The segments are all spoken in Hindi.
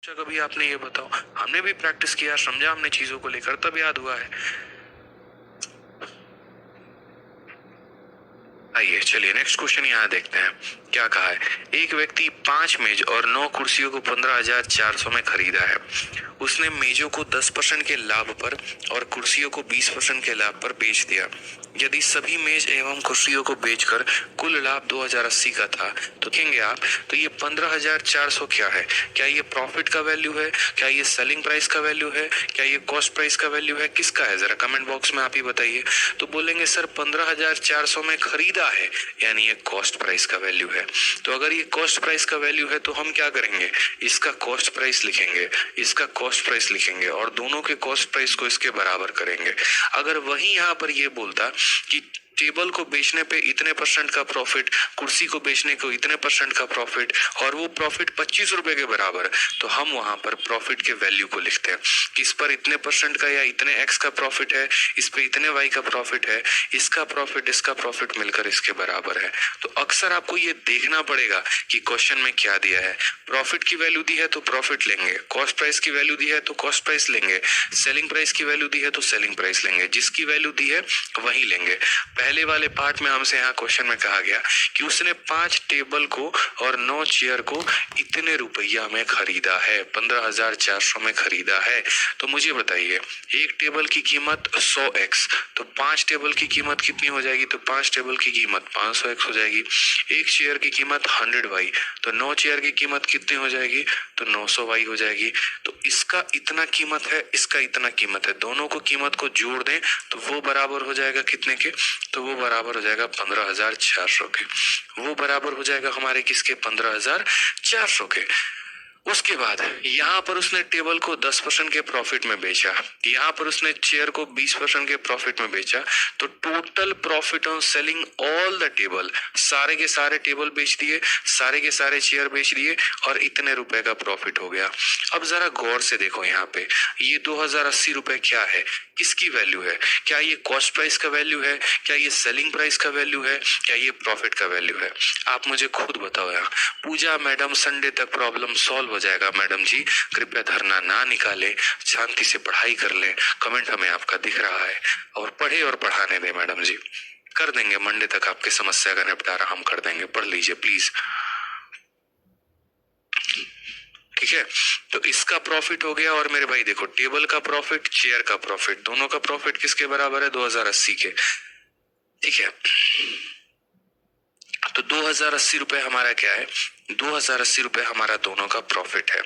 अच्छा, कभी आपने ये बताओ, हमने भी प्रैक्टिस किया, समझा हमने चीजों को लेकर, तब याद हुआ है। आइए चलिए नेक्स्ट क्वेश्चन यहाँ देखते हैं क्या कहा है। एक व्यक्ति 5 मेज और 9 कुर्सियों को 15,400 में खरीदा है। उसने मेजों को 10% के लाभ पर और कुर्सियों को 20% के लाभ पर बेच दिया। यदि सभी मेज एवं कुर्सियों को बेचकर कुल लाभ 2080 का था तो देखेंगे आप, तो ये 15,400 क्या है? क्या ये प्रॉफिट का वैल्यू है? क्या ये सेलिंग प्राइस का वैल्यू है? क्या ये कॉस्ट प्राइस का वैल्यू है? किसका है? जरा कमेंट बॉक्स में आप ही बताइए। तो बोलेंगे सर 15,400 में खरीदा है, यानी ये कॉस्ट प्राइस का वैल्यू है। तो अगर ये कॉस्ट प्राइस का वैल्यू है तो हम क्या करेंगे, इसका कॉस्ट प्राइस लिखेंगे, इसका कॉस्ट प्राइस लिखेंगे और दोनों के कॉस्ट प्राइस को इसके बराबर करेंगे। अगर वही यहाँ पर ये बोलता कि टेबल को बेचने पे इतने % का प्रॉफिट, कुर्सी को बेचने को इतने % का प्रॉफिट और वो प्रॉफिट 25 रुपए के बराबर, तो हम वहां पर प्रॉफिट के वैल्यू को लिखते हैं कि इस पर इतने % का या इतने x का प्रॉफिट है, इस पे इतने y का प्रॉफिट है, इसका प्रॉफिट मिलकर इसके बराबर है। तो अक्सर आपको ये देखना पड़ेगा कि क्वेश्चन में क्या दिया है। प्रॉफिट की वैल्यू दी है तो प्रॉफिट लेंगे, कॉस्ट प्राइस की वैल्यू दी है तो कॉस्ट प्राइस लेंगे, सेलिंग प्राइस की वैल्यू दी है तो सेलिंग प्राइस लेंगे, जिसकी वैल्यू दी है वही लेंगे। पहले वाले पार्ट में हमसे यहाँ क्वेश्चन में कहा गया कि उसने 5 टेबल को और 9 चेयर को इतने रुपया में खरीदा है, 15,400 में खरीदा है। तो मुझे बताइए, एक टेबल की कीमत 100x, तो 5 टेबल की कीमत कितनी हो जाएगी? तो 5 टेबल की कीमत 500x हो जाएगी। एक चेयर की कीमत 100y, तो 9 चेयर की कीमत कितनी हो जाएगी? तो 900y हो जाएगी। तो इसका इतना कीमत है, इसका इतना कीमत है, दोनों को कीमत को जोड़ दें तो वो बराबर हो जाएगा कितने के? तो वो बराबर हो जाएगा 15,400 के। वो बराबर हो जाएगा हमारे किसके? 15,400 के। उसके बाद यहाँ पर उसने टेबल को 10% के प्रॉफिट में बेचा, यहाँ पर उसने चेयर को 20% के प्रॉफिट में बेचा, तो total profit on selling all the table, सारे के सारे टेबल बेच दिए, सारे के सारे चेयर बेच दिए और इतने रुपए का प्रॉफिट हो गया। अब जरा गौर से देखो यहाँ पे, ये 2080 रुपए क्या है? किसकी वैल्यू है? क्या ये कॉस्ट प्राइस का वैल्यू है? क्या ये सेलिंग प्राइस का वैल्यू है? क्या ये प्रॉफिट का वैल्यू है? आप मुझे खुद बताओ यार। पूजा मैडम, संडे तक प्रॉब्लम सॉल्व हो जाएगा मैडम जी, कृपया धरना ना निकाले, शांति से पढ़ाई कर ले। कमेंट हमें आपका दिख रहा है और पढ़े और पढ़ाने दे मैडम जी। कर देंगे मंडे तक आपकी समस्या का निपटारा, हम कर देंगे, पढ़ लीजिए प्लीज। ठीक है, तो इसका प्रॉफिट हो गया। और मेरे भाई देखो, टेबल का प्रॉफिट, चेयर का प्रॉफिट, दोनों का प्रॉफिट किसके बराबर है? 2080 के। ठीक है, तो 2080 रुपए हमारा क्या है? 2080 रुपए हमारा दोनों का प्रॉफिट है।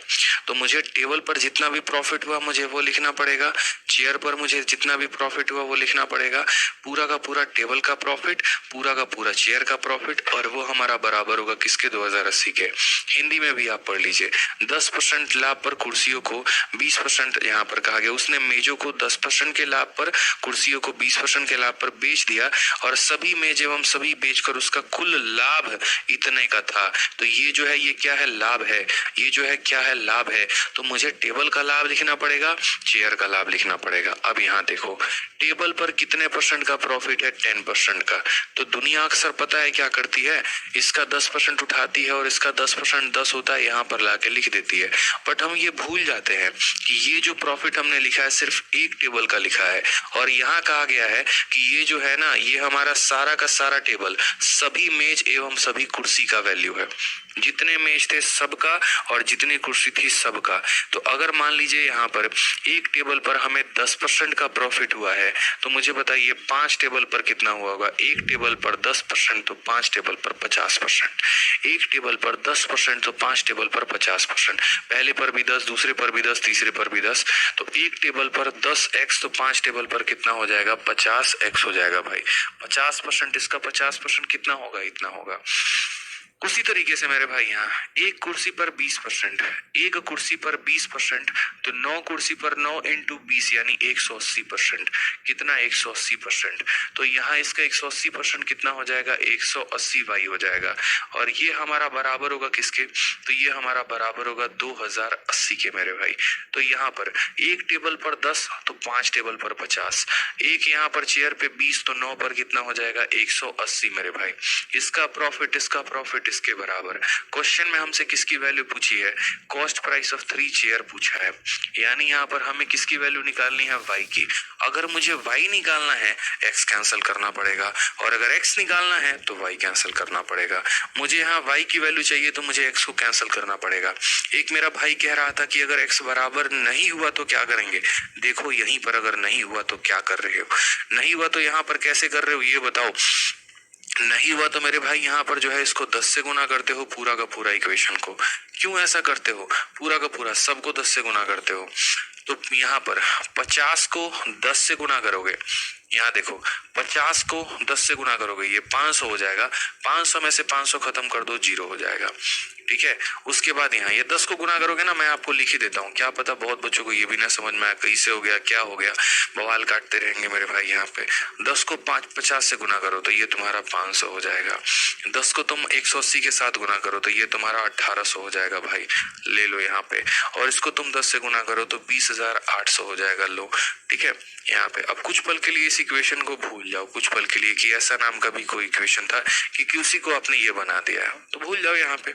तो मुझे टेबल पर जितना भी प्रॉफिट हुआ मुझे वो लिखना पड़ेगा, चेयर पर मुझे जितना भी प्रॉफिट हुआ वो लिखना पड़ेगा। पूरा का पूरा टेबल का प्रॉफिट, पूरा का पूरा चेयर का प्रॉफिट, और वो हमारा बराबर होगा किसके? 2080 के। हिंदी में भी आप पढ़ लीजिए, 10% लाभ पर कुर्सियों को 20%, यहाँ पर कहा गया उसने मेजों को 10% के लाभ पर, कुर्सियों को 20% के लाभ पर बेच दिया और सभी मेज एवं सभी बेचकर उसका कुल लाभ इतने का था। तो ये जो है, ये क्या है? लाभ है। ये जो है क्या है? लाभ है। तो मुझे टेबल का लाभ लिखना पड़ेगा, चेयर का लाभ लिखना पड़ेगा। अब यहाँ देखो, टेबल पर कितने % का प्रॉफिट है? 10% का। तो दुनिया अक्सर पता है क्या करती है, इसका 10% उठाती है और इसका 10% 10 होता है, यहाँ पर लाके लिख देती है। बट हम ये भूल जाते हैं कि ये जो प्रॉफिट हमने लिखा है सिर्फ एक टेबल का लिखा है, और यहाँ कहा गया है कि ये जो है ना, ये हमारा सारा का सारा टेबल, सभी मेज एवं सभी कुर्सी का वैल्यू है। जितने मेज थे सबका और जितनी कुर्सी थी सबका। तो अगर मान लीजिए यहाँ पर एक टेबल पर हमें 10% का प्रॉफिट हुआ है, तो मुझे बताइए 5 टेबल पर कितना हुआ होगा? एक टेबल पर 10%, तो 5 टेबल पर 50%। एक टेबल पर 10%, तो 5 टेबल पर 50%। पहले पर भी 10, दूसरे पर भी 10, तीसरे पर भी 10। तो एक टेबल पर 10x, तो 5 टेबल पर कितना हो जाएगा? 50x हो जाएगा भाई। 50%, इसका 50% कितना होगा? इतना होगा। उसी तरीके से मेरे भाई, यहाँ एक कुर्सी पर 20%, एक कुर्सी पर 20%, तो 9 कुर्सी पर 9 इंटू 20 यानी 180%। कितना? 180%। तो यहाँ इसका 180% कितना हो जाएगा? 180y हो जाएगा। और ये हमारा बराबर होगा किसके? तो ये हमारा बराबर होगा 2080 के मेरे भाई। तो यहाँ पर एक टेबल पर 10, तो 5 टेबल पर 50, एक यहाँ पर चेयर पे 20, तो 9 पर कितना हो जाएगा? 180 मेरे भाई। इसका प्रॉफिट, इसका प्रॉफिट, किसके बराबर। क्वेश्चन में हमसे किसकी वैल्यू पूछी है, कॉस्ट प्राइस ऑफ 3 चेयर पूछा है, यानी यहाँ पर हमें किसकी वैल्यू निकालनी है, y की। अगर मुझे y निकालना है x कैंसिल करना पड़ेगा, और अगर x निकालना है तो y कैंसिल करना पड़ेगा। मुझे यहाँ y की वैल्यू चाहिए तो मुझे x को कैंसिल करना पड़ेगा। एक मेरा भाई कह रहा था कि अगर x बराबर नहीं हुआ तो क्या करेंगे। देखो यहीं पर अगर नहीं हुआ तो क्या कर रहे हो, नहीं हुआ तो यहाँ पर कैसे कर रहे हो ये बताओ। नहीं हुआ तो मेरे भाई यहाँ पर जो है इसको 10 से गुना करते हो, पूरा का पूरा इक्वेशन को। क्यों ऐसा करते हो, पूरा का पूरा सबको 10 से गुना करते हो। तो यहाँ पर 50 को 10 से गुना करोगे, यहाँ देखो 50 को 10 से गुना करोगे ये 500 हो जाएगा। 500 में से 500 खत्म कर दो, 0 हो जाएगा। ठीक है, उसके बाद यहाँ ये 10 को गुना करोगे ना, मैं आपको लिख ही देता हूँ, क्या पता बहुत बच्चों को ये भी ना समझ में आया कैसे हो गया क्या हो गया, बवाल काटते रहेंगे मेरे भाई। यहाँ पे 10 को 50 से गुना करो तो ये तुम्हारा 500 हो जाएगा। 10 को तुम 180 के साथ गुना करो तो ये तुम्हारा 1800 हो जाएगा भाई, ले लो यहाँ पे। और इसको तुम 10 से गुना करो तो 20,800 हो जाएगा, लो। ठीक है, यहाँ पे अब कुछ पल के लिए इस इक्वेशन को भूल जाओ, कुछ पल के लिए कि ऐसा नाम का भी कोई इक्वेशन था कि क्यूसी को आपने ये बना दिया है, तो भूल जाओ यहाँ पे।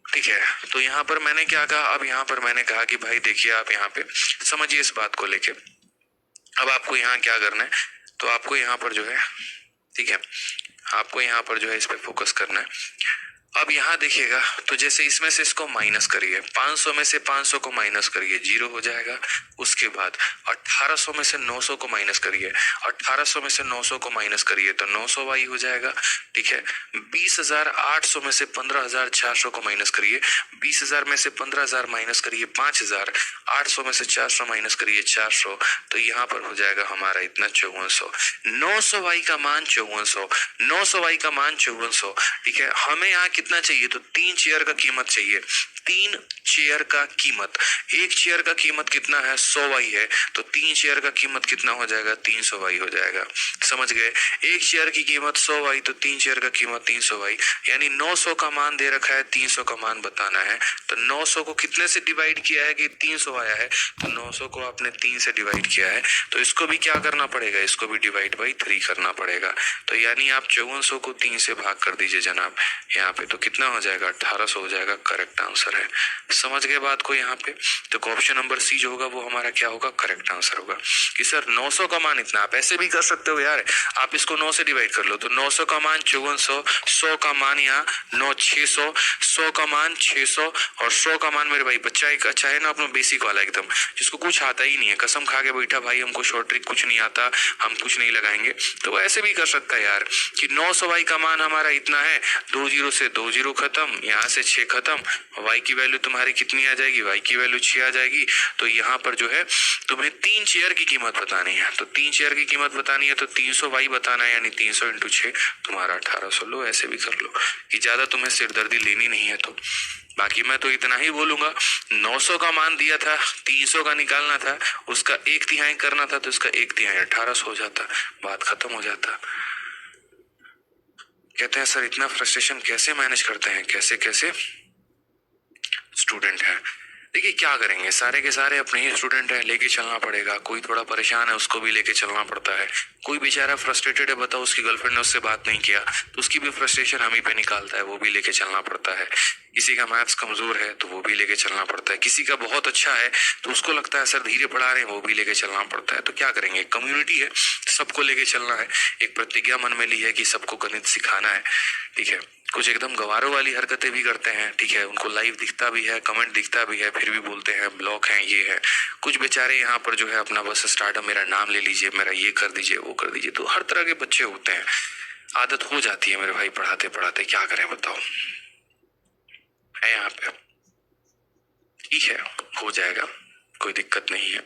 ठीक है, तो यहाँ पर मैंने क्या कहा, अब यहाँ पर मैंने कहा कि भाई देखिए आप यहाँ पे समझिए इस बात को लेके। अब आपको यहाँ क्या करना है, तो आपको यहाँ पर जो है, ठीक है, आपको यहाँ पर जो है इस पे फोकस करना है। अब यहाँ देखिएगा तो जैसे इसमें से इसको माइनस करिए, 500 में से 500 को माइनस करिए, 0 हो जाएगा। उसके बाद 1800 में से 900 को माइनस करिए, 1800 में से 900 को माइनस करिए तो 900 वाई हो जाएगा। ठीक है, 20,800 में से 15,400 को माइनस करिए, 20,000 में से 15,000 माइनस करिए 5,000, 800 में से 400 माइनस करिए 400, तो यहाँ पर हो जाएगा हमारा इतना 5400। 900 वाई का मान 5400, 900 वाई का मान 5400। ठीक है, हमें यहाँ कितना चाहिए, तो 3 चेयर का कीमत चाहिए। 3 चेयर का कीमत, एक चेयर का कीमत कितना है, 100 वाई है, तो 3 चेयर का कीमत कितना हो जाएगा, 300 वाई हो जाएगा। समझ गए, एक चेयर की कीमत 100 वाई तो 3 चेयर का कीमत 300 वाई, यानी 900 का मान दे रखा है, 300 का मान बताना है। तो 900 को कितने से डिवाइड किया है कि 300 आया है, तो 900 को आपने 3 से डिवाइड किया है, तो इसको भी क्या करना पड़ेगा, इसको भी डिवाइड बाई 3 करना पड़ेगा। तो यानी आप 5400 को 3 से भाग कर दीजिए जनाब यहाँ पे, तो कितना हो जाएगा, 1800 हो जाएगा, करेक्ट आंसर है। समझ गए बात को यहाँ पे, तो ऑप्शन नंबर सी जो होगा वो हमारा क्या होगा, करेक्ट आंसर होगा। कि सर 900 का मान इतना, आप ऐसे भी कर सकते हो यार, आप इसको 9 से डिवाइड कर लो, तो 900 का मान 5400, 100 का मान यहाँ 9 600, 100 का मान 600, और 100 का मान मेरे भाई बच्चा एक अच्छा है ना अपना बेसिक वाला एकदम, जिसको कुछ आता ही नहीं है, कसम खा के बैठा भाई हमको शॉर्ट ट्रिक कुछ नहीं आता, हम कुछ नहीं लगाएंगे, तो ऐसे भी कर सकता है यार कि 900 वाई का मान हमारा इतना है, 2 0 से 2 0 खत्म, यहाँ से 6 खत्म, वाई की वैल्यू तुम्हारी कितनी आ जाएगी, वाई की वैल्यू 6 आ जाएगी। तो यहाँ पर जो है तुम्हें 3 चेयर की कीमत बतानी है, तो 3 चेयर की कीमत बतानी है तो 300 वाई बताना है, यानी 300 इंटू 6 तुम्हारा 1800। लो ऐसे भी कर लो कि ज्यादा तुम्हें सिरदर्दी लेनी नहीं है। तो बाकी मैं तो इतना ही बोलूंगा, 900 का मान दिया था, 300 का निकालना था, उसका 1/3 करना था, तो इसका 1/3 1800 हो जाता, बात खत्म हो जाता। कहते हैं सर इतना फ्रस्ट्रेशन कैसे मैनेज करते हैं, कैसे कैसे स्टूडेंट है। देखिए क्या करेंगे, सारे के सारे अपने ही स्टूडेंट है, लेके चलना पड़ेगा। कोई थोड़ा परेशान है उसको भी लेके चलना पड़ता है, कोई बेचारा फ्रस्ट्रेटेड है, बताओ उसकी गर्लफ्रेंड ने उससे बात नहीं किया तो उसकी भी फ्रस्ट्रेशन हम ही पे निकालता है, वो भी लेके चलना पड़ता है। किसी का मैथ्स कमजोर है तो वो भी लेके चलना पड़ता है, किसी का बहुत अच्छा है तो उसको लगता है सर धीरे पढ़ा रहे हैं, वो भी लेके चलना पड़ता है। तो क्या करेंगे, कम्युनिटी है, सबको लेके चलना है। एक प्रतिज्ञा मन में ली है कि सबको गणित सिखाना है। ठीक है, कुछ एकदम गवारों वाली हरकतें भी करते हैं, ठीक है, उनको लाइव दिखता भी है, कमेंट दिखता भी है, फिर भी बोलते हैं ब्लॉक है, ये है। कुछ बेचारे यहाँ पर जो है अपना बस स्टार्टअप, मेरा नाम ले लीजिए, मेरा ये कर दीजिए, वो कर दीजिए। तो हर तरह के बच्चे होते हैं, आदत हो जाती है मेरे भाई पढ़ाते पढ़ाते, क्या करें बताओ, है यहाँ पे। ठीक है, हो जाएगा, कोई दिक्कत नहीं है।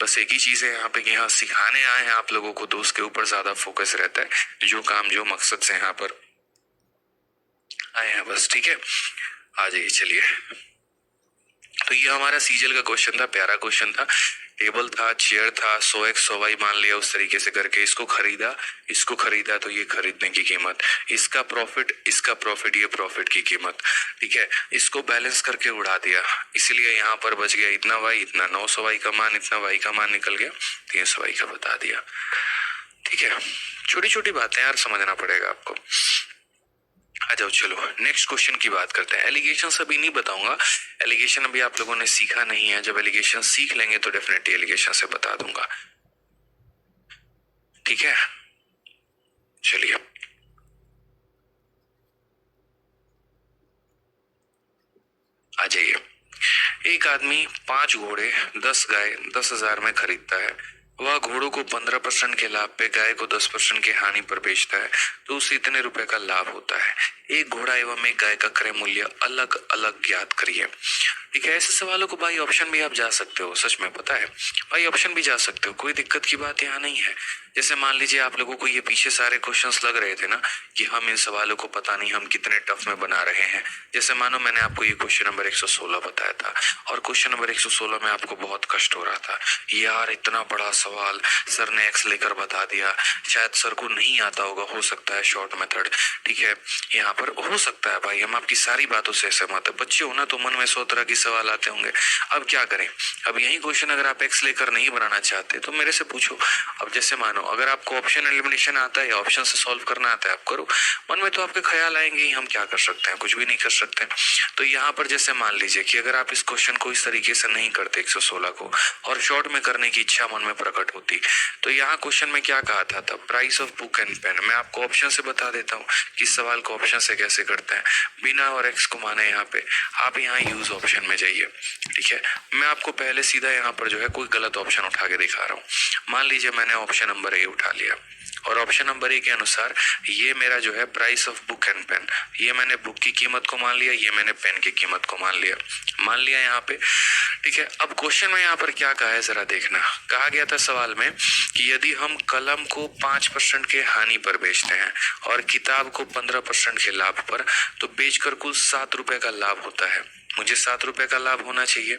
बस एक ही चीज है यहाँ पे कि यहाँ सिखाने आए हैं आप लोगों को, तो उसके ऊपर ज्यादा फोकस रहता है, जो काम जो मकसद से यहाँ पर आए हैं बस। ठीक है, आ जाइए चलिए। तो ये हमारा सीजल का क्वेश्चन था, प्यारा क्वेश्चन था, टेबल था, चेयर था, 100x 100y मान लिया, उस तरीके से करके इसको खरीदा तो ये खरीदने की कीमत, इसका प्रॉफिट ये प्रॉफिट की कीमत। ठीक है, इसको बैलेंस करके उड़ा दिया, इसलिए यहाँ पर बच गया इतना वाई, इतना 900 वाई का मान, इतना वाई का मान निकल गया, 300 वाई का बता दिया। ठीक है, छोटी छोटी बातें यार समझना पड़ेगा आपको। आ जाओ, चलो नेक्स्ट क्वेश्चन की बात करते हैं। एलिगेशन अभी नहीं बताऊंगा, एलिगेशन अभी आप लोगों ने सीखा नहीं है। जब एलिगेशन सीख लेंगे तो डेफिनेटली एलिगेशन से बता दूंगा, ठीक है। चलिए, आ जाइए। एक आदमी 5 घोड़े 10 गाय 10,000 में खरीदता है। वह घोड़ों को 15% के लाभ पे, गाय को 10% के हानि पर बेचता है, तो उसे इतने रुपए का लाभ होता है। एक घोड़ा एवं एक गाय का क्रय मूल्य अलग अलग ज्ञात करिए। ठीक है, ऐसे सवालों को भाई ऑप्शन भी आप जा सकते हो, सच में पता है भाई, ऑप्शन भी जा सकते हो, कोई दिक्कत की बात यहाँ नहीं है। जैसे मान लीजिए आप लोगों को ये पीछे सारे क्वेश्चंस लग रहे थे ना कि हम इन सवालों को पता नहीं हम कितने टफ में बना रहे हैं। जैसे मानो मैंने आपको ये क्वेश्चन नंबर 116 बताया था और क्वेश्चन नंबर 116 में आपको बहुत कष्ट हो रहा था, यार इतना बड़ा सवाल, सर ने एक्स लेकर बता दिया, शायद सर को नहीं आता होगा, हो सकता है शॉर्ट मेथड। ठीक है, यहाँ पर हो सकता है भाई, हम आपकी सारी बातों से सहमत है। बच्चे हो ना तो मन में 100 तरह के सवाल आते होंगे। अब क्या करें, अब यही क्वेश्चन अगर आप एक्स लेकर नहीं बनाना चाहते तो मेरे से पूछो। अब जैसे मानो अगर आपको ऑप्शन एलिमिनेशन आता है या ऑप्शन से सॉल्व करना आता है, आप करो। मन में तो आपके ख्याल आएंगे ही, हम क्या कर सकते हैं, कुछ भी नहीं कर सकते। तो यहाँ पर जैसे मान लीजिए कि अगर आप इस क्वेश्चन को इस तरीके से नहीं करते 116 को और शॉर्ट में करने की इच्छा मन में प्रकट होती, तो यहाँ क्वेश्चन में क्या कहा था, price of book and pen. मैं आपको ऑप्शन से बता देता हूँ कि सवाल को ऑप्शन से कैसे करते हैं बिना और एक्स को माने। यहाँ पे आप यहाँ यूज ऑप्शन में जाइए। ठीक है, मैं आपको पहले सीधा यहाँ पर जो है कोई गलत ऑप्शन उठा के दिखा रहा हूँ। मान लीजिए मैंने ऑप्शन नंबर ए उठा लिया और ऑप्शन नंबर ए के अनुसार ये मेरा जो है price of book and pen, ये मैंने बुक की कीमत को मान लिया, ये मैंने पेन की कीमत को मान लिया यहाँ पे। ठीक है, अब क्वेश्चन में यहाँ पर क्या कहा है जरा देखना। कहा गया था सवाल में कि यदि हम कलम को 5% के हानि पर बेचते हैं और किताब को 15% के लाभ पर, तो बेचकर कुल 7 रुपए का लाभ होता है। मुझे 7 रुपए का लाभ होना चाहिए।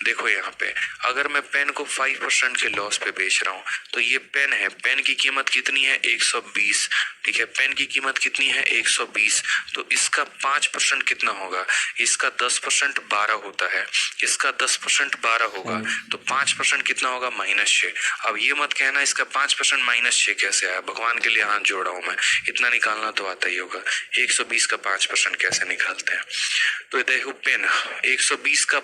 देखो यहाँ पे अगर मैं पेन को 5% के लॉस पे बेच रहा हूँ तो ये पेन है, पेन की कीमत कितनी है 120। ठीक है, पेन की कीमत कितनी है 120, तो इसका 5% कितना होगा, इसका 10% 12 होता है, इसका 10% 12 होगा, तो 5% कितना होगा -6। अब ये मत कहना इसका 5% -6 कैसे आया, भगवान के लिए हाथ जोड़ रहा हूं मैं, इतना निकालना तो आता ही होगा। 120 का 5% कैसे निकालते हैं, तो देखो पेन 120 का